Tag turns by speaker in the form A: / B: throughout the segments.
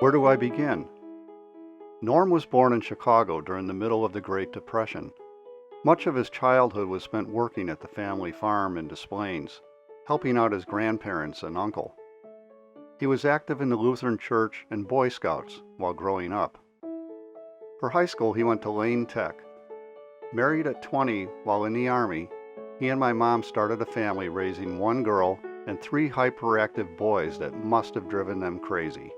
A: Where do I begin? Norm was born in Chicago during the middle of the Great Depression. Much of his childhood was spent working at the family farm in Des Plaines, helping out his grandparents and uncle. He was active in the Lutheran Church and Boy Scouts while growing up. For high school, he went to Lane Tech. Married at 20 while in the Army, he and my mom started a family raising one girl and 3 hyperactive boys that must have driven them crazy.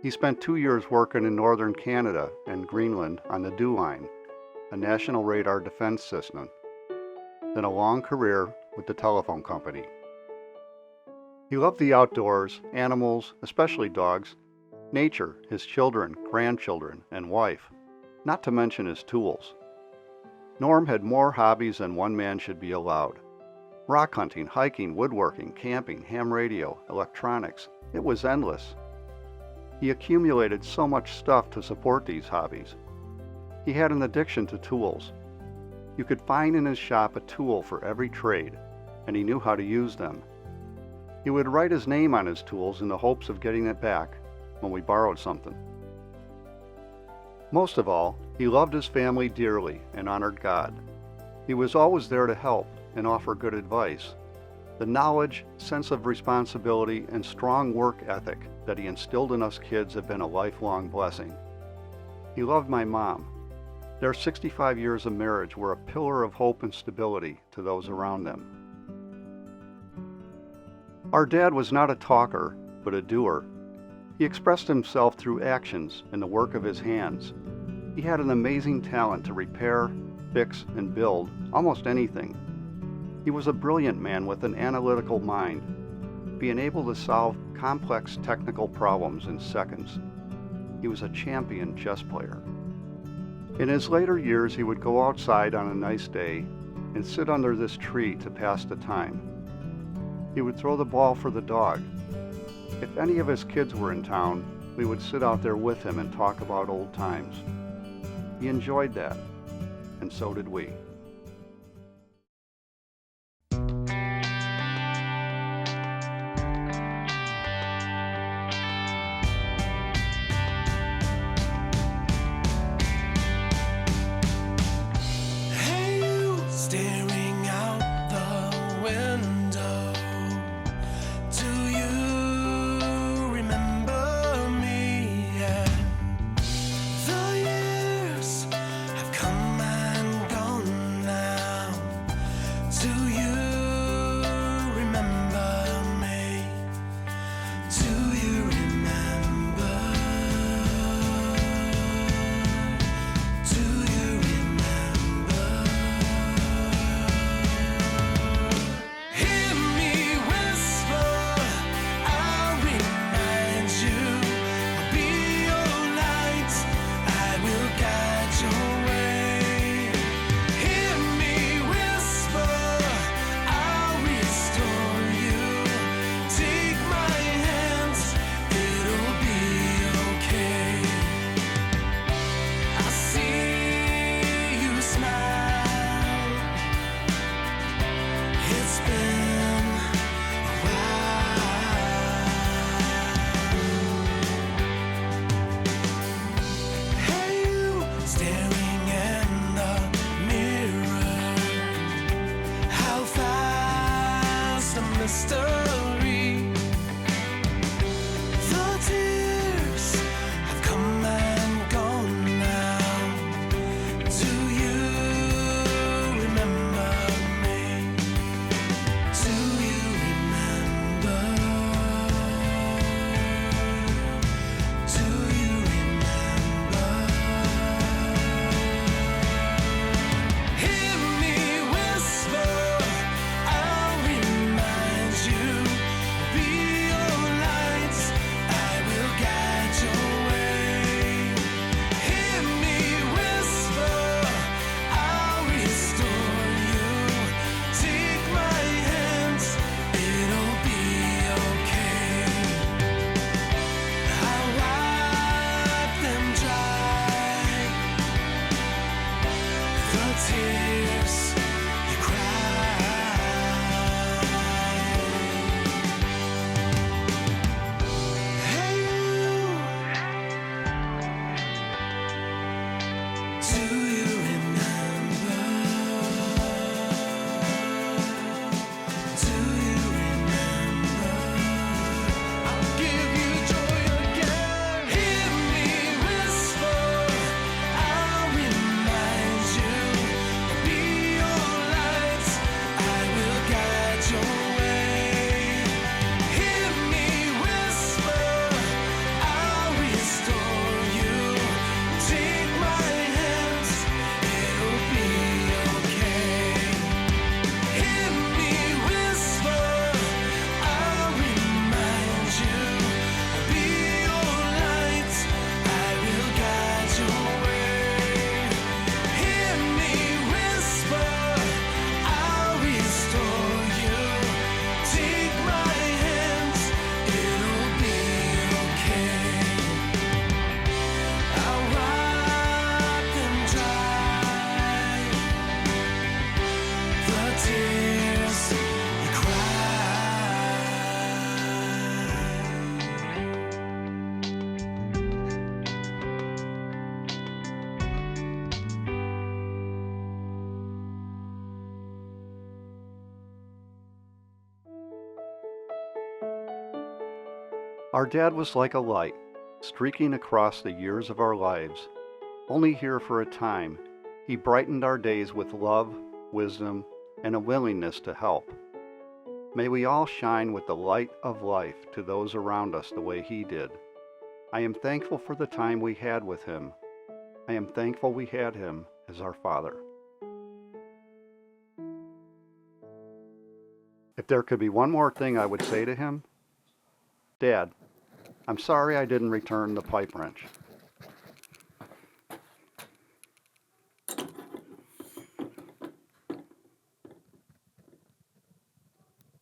A: He spent 2 years working in northern Canada and Greenland on the DEW Line, a national radar defense system, then a long career with the telephone company. He loved the outdoors, animals, especially dogs, nature, his children, grandchildren, and wife, not to mention his tools. Norm had more hobbies than one man should be allowed. Rock hunting, hiking, woodworking, camping, ham radio, electronics. It was endless. He accumulated so much stuff to support these hobbies. He had an addiction to tools. You could find in his shop a tool for every trade, and he knew how to use them. He would write his name on his tools in the hopes of getting it back when we borrowed something. Most of all, he loved his family dearly and honored God. He was always there to help and offer good advice. The knowledge, sense of responsibility, and strong work ethic that he instilled in us kids have been a lifelong blessing. He loved my mom. Their 65 years of marriage were a pillar of hope and stability to those around them. Our dad was not a talker, but a doer. He expressed himself through actions and the work of his hands. He had an amazing talent to repair, fix, and build almost anything. He was a brilliant man with an analytical mind, being able to solve complex technical problems in seconds. He was a champion chess player. In his later years, he would go outside on a nice day and sit under this tree to pass the time. He would throw the ball for the dog. If any of his kids were in town, we would sit out there with him and talk about old times. He enjoyed that, and so did we.
B: Staring out the window, do you remember me? Yeah. The years have come and gone now. Do you remember me? Do you remember? Do you remember? Hear me whisper, I'll remind you. I'll be your light, I will guide your way. Hear me whisper, I'll restore you. Take my hands, it'll be okay. I see you smile. It's been a while. Hey, you staring in the mirror. How fast a mystery. The tears have come and gone now. Do you remember me? Do you remember? Do you remember? Hear me whisper, I'll remind you. Be your light, I will guide your way. Hear me whisper, I'll restore you. Take my hands, it'll be okay. I'll wipe them dry. The tears you cry. Hey, you
A: Our dad was like a light, streaking across the years of our lives. Only here for a time, he brightened our days with love, wisdom, and a willingness to help. May we all shine with the light of life to those around us the way he did. I am thankful for the time we had with him. I am thankful we had him as our father. If there could be one more thing I would say to him, Dad, I'm sorry I didn't return the pipe wrench.